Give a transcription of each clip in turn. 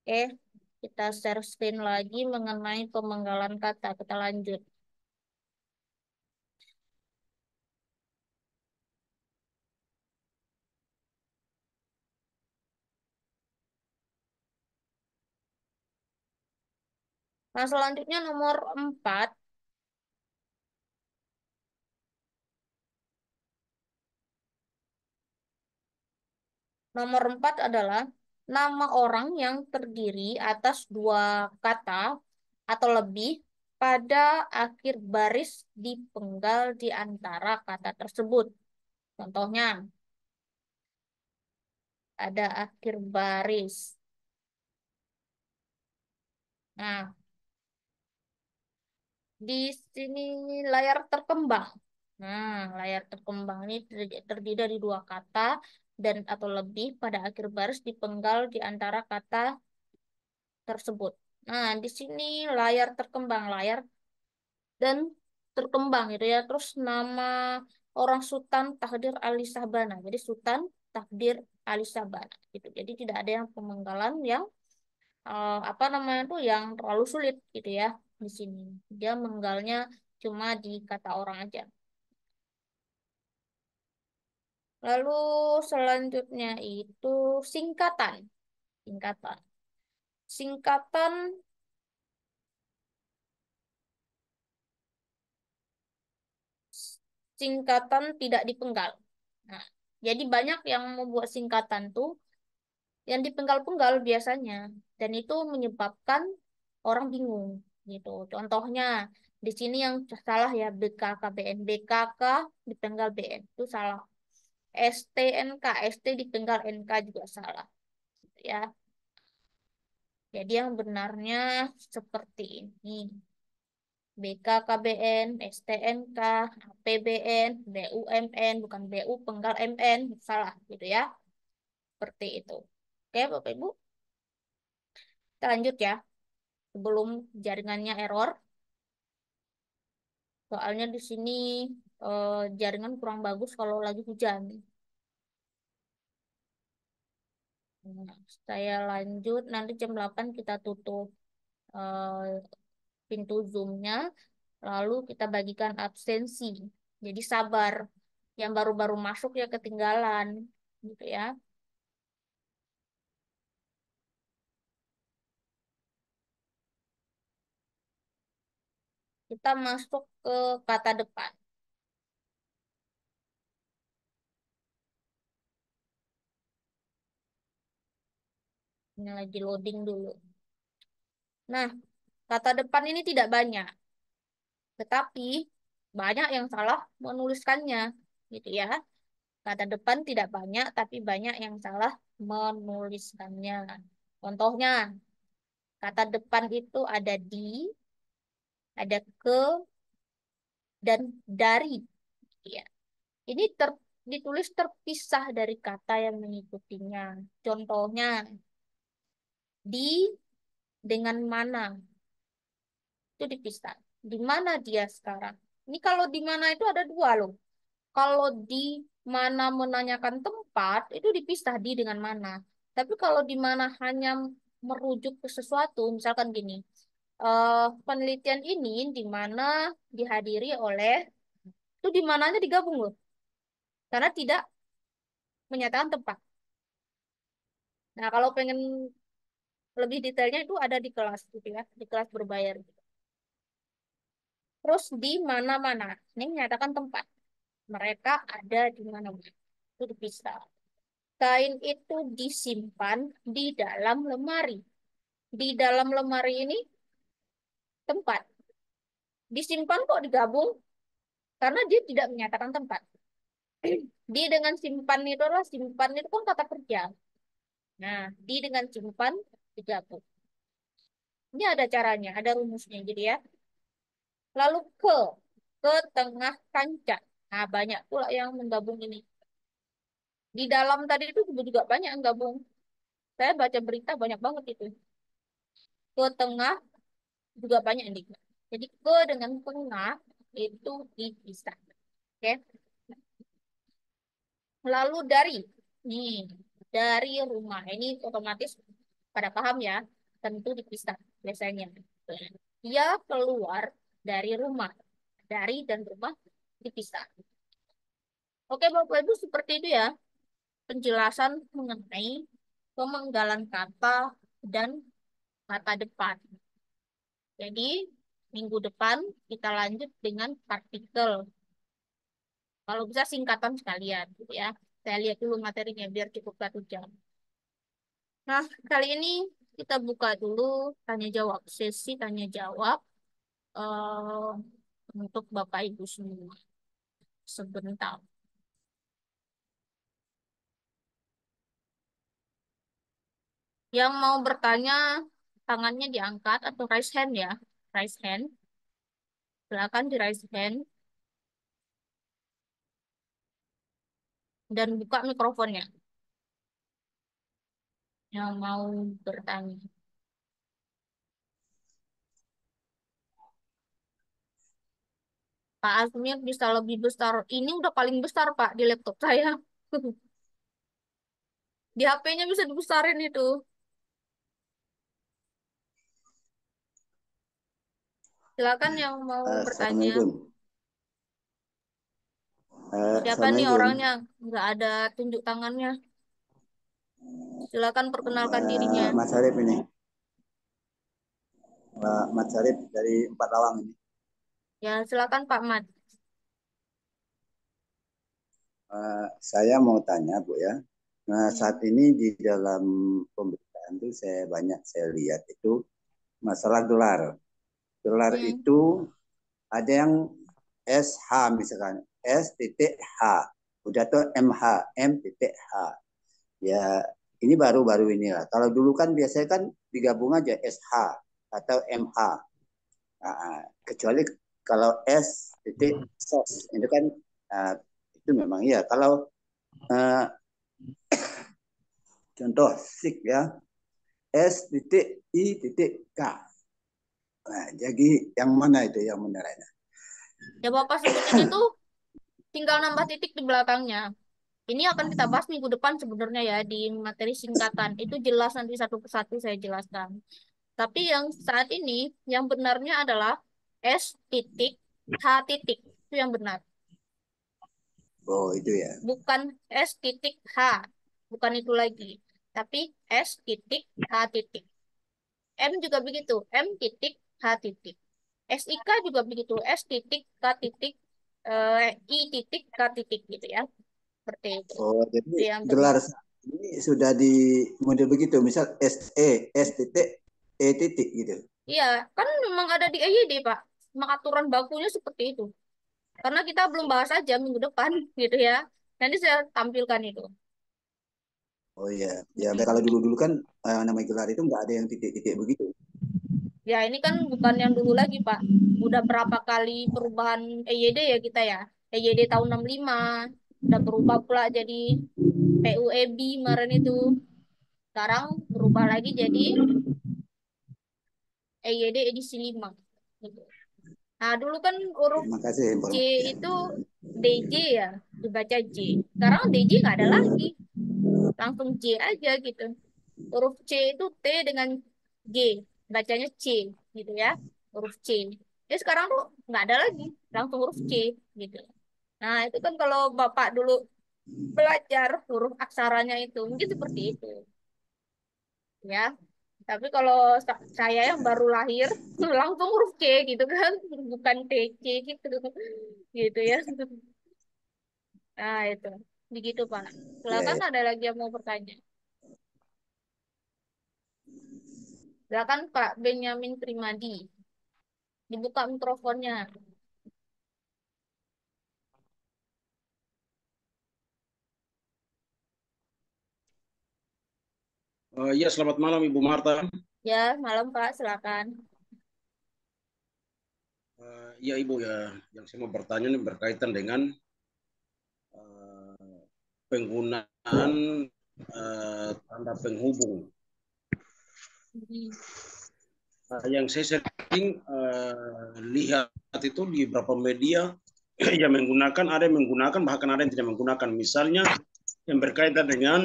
Oke, kita share screen lagi mengenai pemenggalan kata. Kita lanjut. Nah, selanjutnya nomor 4. Nomor 4 adalah nama orang yang terdiri atas dua kata atau lebih pada akhir baris dipenggal di antara kata tersebut. Contohnya, ada akhir baris. Nah, di sini layar terkembang. Nah, layar terkembang ini terdiri dari dua kata dan atau lebih pada akhir baris dipenggal di antara kata tersebut. Nah, di sini layar terkembang, layar dan terkembang gitu ya. Terus nama orang Sultan Takdir Ali Sabana. Jadi Sultan Takdir Ali Sabana gitu. Jadi tidak ada yang pemenggalan yang apa namanya tuh yang terlalu sulit gitu ya di sini. Dia menggalnya cuma di kata orang aja. Lalu selanjutnya itu singkatan. Singkatan. Singkatan singkatan tidak dipenggal. Nah, jadi banyak yang membuat singkatan tuh yang dipenggal-penggal biasanya dan itu menyebabkan orang bingung gitu. Contohnya di sini yang salah ya BKKBN, BKK dipenggal BN itu salah. STNK, ST dipenggal NK juga salah gitu ya. Jadi yang benarnya seperti ini. BKKBN, STNK, APBN, BUMN, bukan BU penggal MN, salah gitu ya. Seperti itu. Oke, Bapak Ibu, kita lanjut ya. Sebelum jaringannya error, soalnya di sini jaringan kurang bagus kalau lagi hujan. Nah, saya lanjut, nanti jam 8 kita tutup eh, pintu Zoom-nya, lalu kita bagikan absensi. Jadi sabar, yang baru-baru masuk ya ketinggalan, gitu ya. Kita masuk ke kata depan. Ini lagi loading dulu. Nah, kata depan ini tidak banyak, tetapi banyak yang salah menuliskannya, gitu ya. Kata depan tidak banyak, tapi banyak yang salah menuliskannya. Contohnya, kata depan itu ada di, ada ke, dan dari. Ya. Ini ditulis terpisah dari kata yang mengikutinya. Contohnya, di dengan mana itu dipisah. Di mana dia sekarang? Ini kalau di mana itu ada dua loh. Kalau di mana menanyakan tempat itu dipisah di dengan mana. Tapi kalau di mana hanya merujuk ke sesuatu, misalkan gini, penelitian ini di mana dihadiri oleh itu di mananya digabung loh, karena tidak menyatakan tempat. Nah, kalau pengen lebih detailnya itu ada di kelas gitu ya, di kelas berbayar gitu. Terus di mana-mana, ini menyatakan tempat. Mereka ada di mana-mana. Itu dipisah. Kain itu disimpan di dalam lemari. Di dalam lemari ini tempat. Disimpan kok digabung karena dia tidak menyatakan tempat. Di dengan simpan itu adalah simpan itu kan kata kerja. Nah, di dengan simpan digabung. Ini ada caranya, ada rumusnya jadi ya. Lalu ke tengah kancah. Nah, banyak pula yang menggabung ini. Di dalam tadi itu juga banyak yang gabung. Saya baca berita banyak banget itu. Ke tengah juga banyak yang digabung. Jadi ke dengan tengah itu dipisah. Oke. Lalu dari. Nih, dari rumah. Ini otomatis Pada paham ya? Tentu dipisah biasanya. Dia keluar dari rumah. Dari dan rumah dipisah. Oke, Bapak Ibu, seperti itu ya penjelasan mengenai pemenggalan kata dan kata depan. Jadi, minggu depan kita lanjut dengan partikel. Kalau bisa singkatan sekalian, gitu ya. Saya lihat dulu materinya biar cukup 1 jam. Nah, kali ini kita buka dulu tanya jawab, sesi tanya jawab untuk Bapak Ibu semua. Sebentar. Yang mau bertanya, tangannya diangkat atau raise hand ya. Raise hand. Silakan di raise hand dan buka mikrofonnya. Yang mau bertanya. Pak Azmir bisa lebih besar. Ini udah paling besar, Pak, di laptop saya. Di HP-nya bisa dibesarin itu. Silakan yang mau bertanya. Assalamualaikum. Siapa nih Assalamualaikum. orangnya? Nggak ada tunjuk tangannya. Silakan perkenalkan dirinya. Mas Arif ini. Mas Arif dari Empat Lawang ini. Ya, silakan Pak Mat. Saya mau tanya, Bu ya. Nah, saat Hmm. ini di dalam pemberitaan itu saya lihat itu masalah gelar. Gelar Hmm. itu ada yang SH misalkan, S titik H. Udah tuh MH, M titik H. Ya, ini baru-baru ini lah. Kalau dulu kan biasanya kan digabung aja SH atau MH. Nah, kecuali kalau S titik sos itu kan uh, itu memang iya. Kalau uh, contoh SIK ya S titik I titik K. Nah, jadi yang mana itu yang benernya? Ya Bapak sebutin itu tinggal nambah titik di belakangnya. Ini akan kita bahas minggu depan sebenarnya ya di materi singkatan. Itu jelas nanti satu persatu saya jelaskan. Tapi yang saat ini yang benarnya adalah S titik H titik. Itu yang benar. Oh itu ya. Bukan S titik H. Bukan itu lagi. Tapi S titik H titik. M juga begitu. M titik H titik. SIK juga begitu. S titik K titik I titik K titik gitu ya. Seperti itu. Oh jadi Itu yang gelar benar. ini sudah di model begitu. Misal S titik E titik gitu. Iya, kan memang ada di EYD, Pak. Memang aturan bakunya seperti itu. Karena kita belum bahas aja minggu depan, gitu ya. Nanti saya tampilkan itu. Oh iya. Ya kalau Mm-mm. dulu-dulu kan namanya gelar itu nggak ada yang titik-titik begitu. Ya, ini kan bukan yang dulu lagi, Pak. Udah berapa kali perubahan EYD ya kita ya. EYD tahun 65, udah berubah pula jadi PUEB kemarin itu. Sekarang berubah lagi jadi EYD edisi 5. Gitu. Nah, dulu kan huruf Terima kasih C informasinya. itu DJ ya, dibaca J. Sekarang DJ nggak ada lagi, langsung J aja gitu. Huruf C itu T dengan G, bacanya C gitu ya, huruf C. Ya sekarang tuh nggak ada lagi, langsung huruf C gitu. Nah itu kan kalau Bapak dulu belajar huruf aksaranya itu mungkin seperti itu ya. Tapi kalau saya yang baru lahir langsung huruf C gitu kan, bukan TC gitu, gitu ya. Nah itu, begitu Pak. Ya, Silakan ya. ada lagi yang mau bertanya. Silakan Pak Benyamin Primadi. Dibuka mikrofonnya. Iya, selamat malam Ibu Marta. Ya, malam Pak, silakan. Iya Ibu ya, yang saya mau bertanya ini berkaitan dengan uh, penggunaan tanda penghubung. Hmm. Yang saya sering lihat itu di beberapa media yang menggunakan, ada yang menggunakan, bahkan ada yang tidak menggunakan. Misalnya yang berkaitan dengan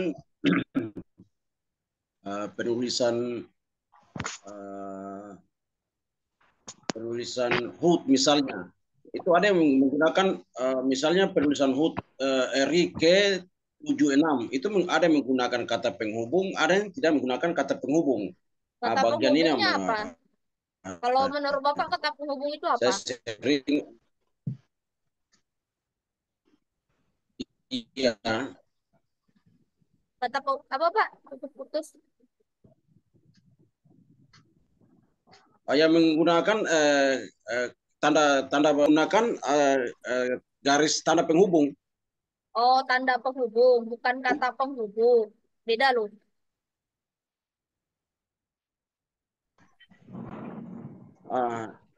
penulisan penulisan HUT misalnya. Itu ada yang menggunakan misalnya penulisan HUT RIK 76. Itu ada yang menggunakan kata penghubung, ada yang tidak menggunakan kata penghubung. Nah, Kata bagian ini penghubungnya apa? Kalau menurut Bapak kata penghubung itu saya apa? sering iya Apa Pak? Putus-putus. yang menggunakan tanda menggunakan garis tanda penghubung. Oh, tanda penghubung, bukan kata penghubung. Beda loh.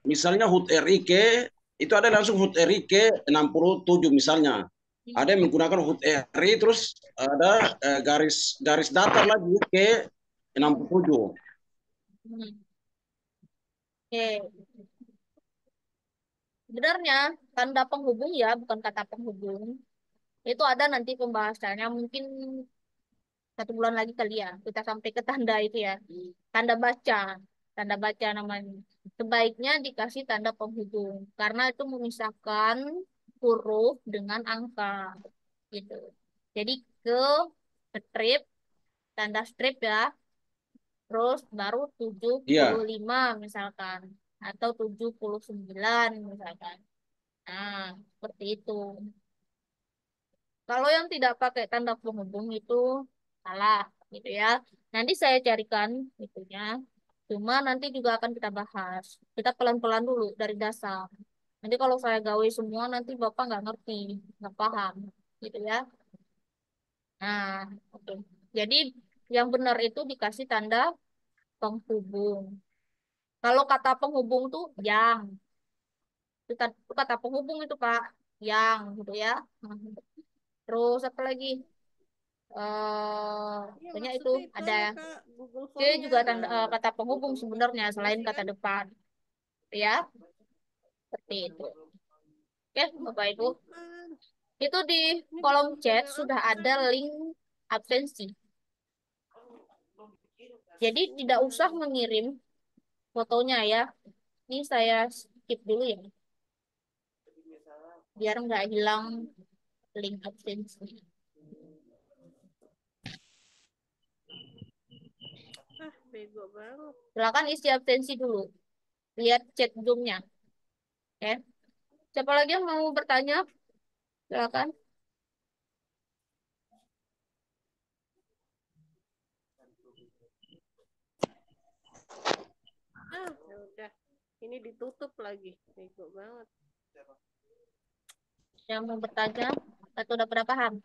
Misalnya HUT RIK itu ada langsung HUT RIK 67 misalnya. Ada yang menggunakan HUT RI terus ada garis garis datar lagi ke 67. Hmm. Oke. Sebenarnya tanda penghubung ya, bukan kata penghubung. Itu ada nanti pembahasannya mungkin 1 bulan lagi kali ya. Kita sampai ke tanda itu ya. Tanda baca. Tanda baca namanya. Sebaiknya dikasih tanda penghubung. Karena itu memisahkan huruf dengan angka. Gitu. Jadi ke strip, tanda strip ya. Terus baru tujuh puluh Iya, lima misalkan. Atau 79 misalkan. Nah, seperti itu. Kalau yang tidak pakai tanda penghubung itu salah gitu ya. Nanti saya carikan itunya. Cuma nanti juga akan kita bahas. Kita pelan-pelan dulu dari dasar. Nanti kalau saya gawe semua nanti Bapak nggak ngerti, nggak paham gitu ya. Nah, oke. Jadi yang benar itu dikasih tanda penghubung. Kalau kata penghubung tuh yang. Itu kata penghubung itu Pak. Yang gitu ya. Terus apa lagi? Iya, Banyak itu maksudnya itu ada anu Kak, Google dia Form-nya. juga tanda, Nah, kata penghubung Google Form sebenarnya selain diisi kata kan? depan ya seperti itu. Oke Bapak Ibu, Bukan. itu di Ini kolom bukan chat model sudah ada angka. link absensi, jadi tidak usah mengirim fotonya ya. Ini saya skip dulu ya biar nggak hilang link absensi. Ah, bego banget. Silakan isi absensi dulu, lihat chat zoomnya ya. Siapa lagi yang mau bertanya, silakan. Ah, ya udah. Ini ditutup lagi. Bego banget. Yang mau bertanya atau udah pernah paham?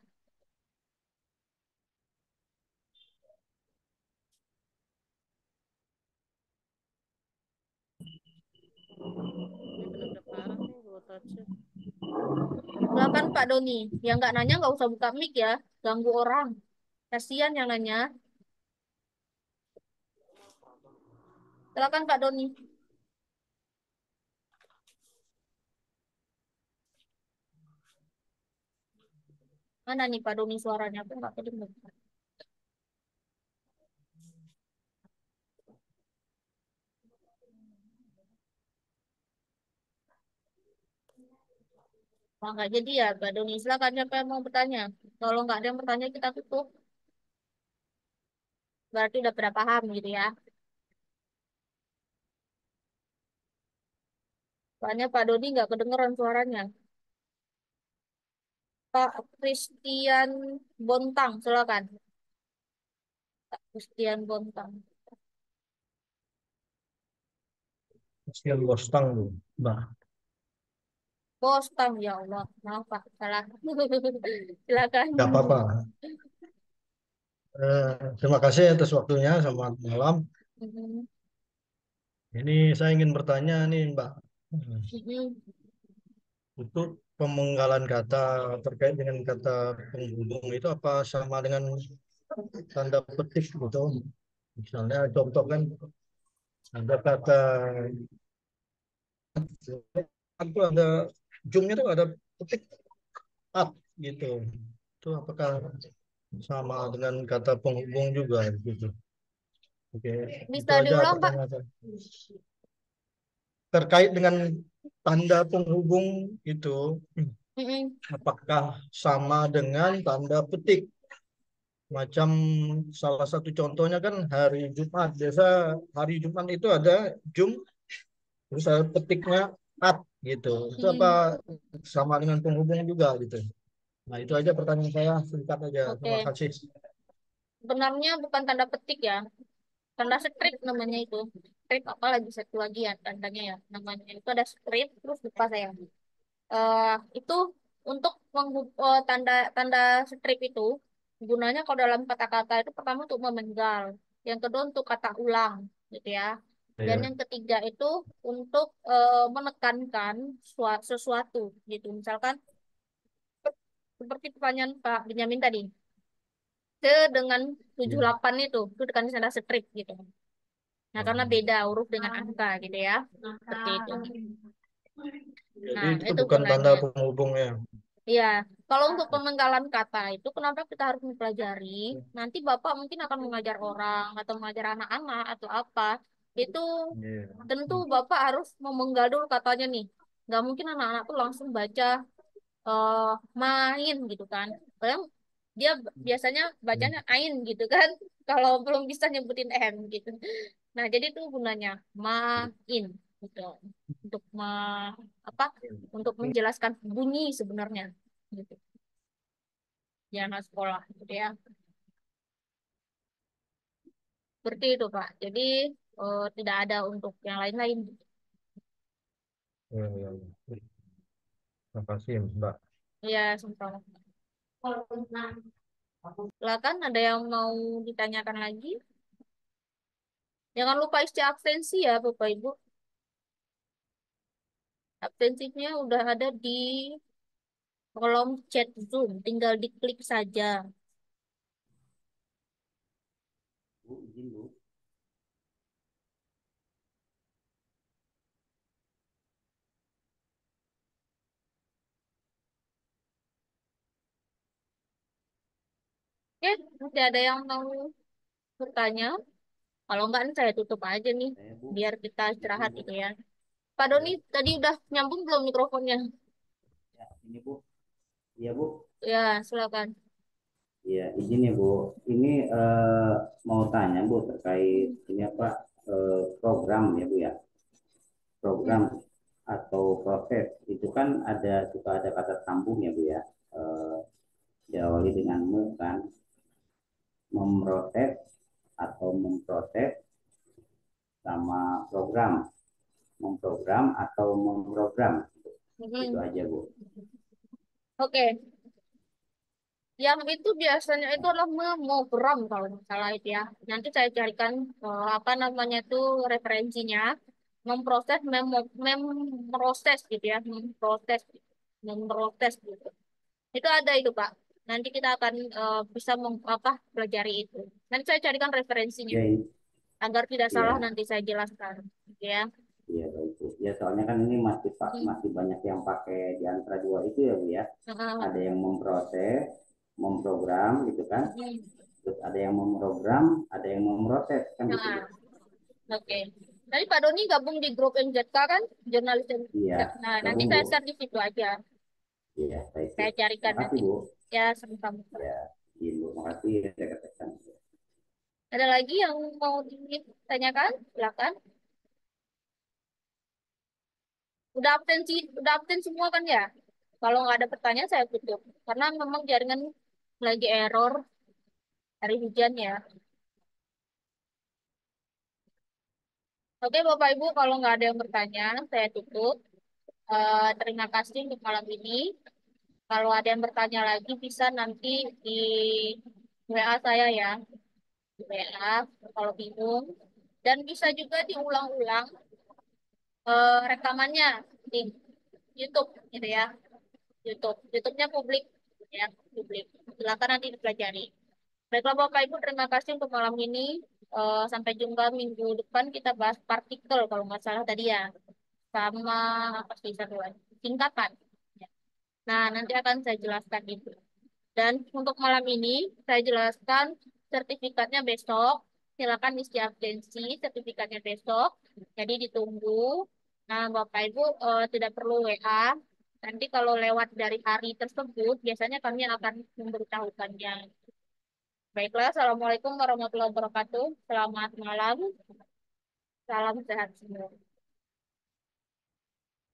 Ini bener-bener parah nih gue touch. Silakan Pak Doni. Yang nggak nanya nggak usah buka mic ya. Ganggu orang. Kasihan yang nanya. Silakan Pak Doni. Mana nih Pak Doni suaranya? Aku nggak kedengar. Kalau nggak jadi ya Pak Doni. Silakan siapa yang mau bertanya. Kalau nggak ada yang bertanya kita tutup. Berarti udah pada paham gitu ya. Soalnya Pak Doni nggak kedengeran suaranya. Pak Christian Bontang. Silakan. Pak Christian Bontang. Kasihan Bostang tuh. Nah, Bostang ya Allah. Maaf Pak. Salah. Silakan. nggak apa-apa. Terima kasih atas waktunya. Selamat malam. Mhm. Ini saya ingin bertanya nih, Mbak. Mhm. Untuk pemenggalan kata terkait dengan kata penghubung itu apa sama dengan tanda petik gitu? Misalnya contoh kan ada kata itu ada zoomnya tuh ada petik up gitu. Itu apakah sama dengan kata penghubung juga gitu? Oke, itu Bisa aja diulang, Pak? pertanyaan saya. Terkait dengan tanda penghubung itu, Mm-mm. apakah sama dengan tanda petik? Macam salah satu contohnya kan hari Jumat. Biasa hari Jumat itu ada Jum, terus ada petiknya at gitu. Itu apa Mm-mm. sama dengan penghubung juga gitu? Nah, itu aja pertanyaan saya, singkat aja. Terima Oke. kasih. Sebenarnya bukan tanda petik ya. Tanda strip namanya itu. Strip apa lagi satu lagi ya tandanya ya. Namanya itu ada strip terus lupa saya. Itu untuk tanda tanda strip itu gunanya kalau dalam kata-kata itu pertama untuk memenggal, yang kedua untuk kata ulang, gitu ya. Dan Ya. yang ketiga itu untuk menekankan sesuatu, gitu. Misalkan seperti pertanyaan Pak Benyamin tadi, dengan 78 itu kan tanda strip gitu. Nah, karena beda huruf dengan angka gitu ya. Seperti itu. Jadi Nah, itu itu bukan tanda gunanya. penghubungnya. Iya, kalau untuk pemenggalan kata itu kenapa kita harus mempelajari? Nanti Bapak mungkin akan mengajar orang atau mengajar anak-anak atau apa. Itu Iya. tentu Bapak harus memenggal dulu katanya nih. Nggak mungkin anak-anak tuh langsung baca eh, main gitu kan. Padahal dia biasanya bacanya ain gitu kan. Kalau belum bisa nyebutin M gitu. Nah, jadi itu gunanya main gitu. Untuk apa? Untuk menjelaskan bunyi sebenarnya gitu. Di anak sekolah gitu ya. Seperti itu, Pak. Jadi tidak ada untuk yang lain-lain. Iya, iya, iya. Terima kasih, Mbak. Ya, sama-sama. Silakan ada yang mau ditanyakan lagi? Jangan lupa isi absensi ya, Bapak Ibu. Absensinya udah ada di kolom chat Zoom. Tinggal diklik saja. Bu, izin Bu. Oke, masih ada yang mau bertanya? Kalau enggak, nih saya tutup aja nih. Saya Bu, Biar kita izin istirahat Bu. gitu ya. Pak Doni, Ya, tadi udah nyambung belum mikrofonnya? ya, ini Bu. Iya Bu. Ya, silakan. Iya, izin ya Bu. Ini mau tanya Bu terkait ini apa program ya Bu ya. Program Hmm. atau proses itu kan suka ada kata sambung ya Bu ya. Diawali dengan mu kan, memproses atau memproses sama program, memprogram atau memprogram. Itu Hmm. aja Bu. Oke, yang itu biasanya itu adalah memogram kalau nggak salah itu ya. Nanti saya carikan apa namanya itu referensinya. Memproses gitu ya, memproses gitu. Itu ada itu Pak. Nanti kita akan bisa apa pelajari itu. Nanti saya carikan referensinya Ya, agar tidak salah ya, nanti saya jelaskan, gitu ya. iya baik Bu. Ya soalnya kan ini masih Pak Hmm. masih banyak yang pakai di antara dua itu ya Bu ya. Heeh. Ada yang memproses, memprogram gitu kan. Hmm. Terus ada yang memprogram, ada yang memproses kan gitu Bu. Nah, oke. Tadi Pak Doni gabung di grup MZK kan, jurnalis Iya, MZK. Nah, nanti gabung Bu. saya share di situ aja. Iya, baik Bu. Saya carikan Makasih nanti. Bu. Ya, sama-sama. Ya, izin Bu. Makasih ya saya katakan. Ada lagi yang mau ditanyakan? Silakan. Udah absen semua kan ya? Kalau nggak ada pertanyaan saya tutup. Karena memang jaringan lagi error hari hujan ya. Oke, Bapak Ibu, kalau nggak ada yang bertanya, saya tutup. Terima kasih untuk malam ini. Kalau ada yang bertanya lagi, bisa nanti di WA saya ya. Di WA kalau bingung. Dan bisa juga diulang-ulang rekamannya di YouTube gitu ya. YouTube-nya publik ya, publik. Silakan nanti dipelajari. Baiklah Bapak Ibu, terima kasih untuk malam ini. Sampai jumpa minggu depan kita bahas partikel kalau nggak salah tadi ya. Sama apa sih satu lagi? Singkatan. Ya. Nah, nanti akan saya jelaskan itu. Dan untuk malam ini saya jelaskan sertifikatnya besok. silakan isi absensi sertifikatnya besok. Jadi ditunggu. Nah, Bapak Ibu tidak perlu WA. Nanti kalau lewat dari hari tersebut, biasanya kami akan memberitahukannya. Baiklah, Assalamualaikum warahmatullahi wabarakatuh. Selamat malam. Salam sehat semua.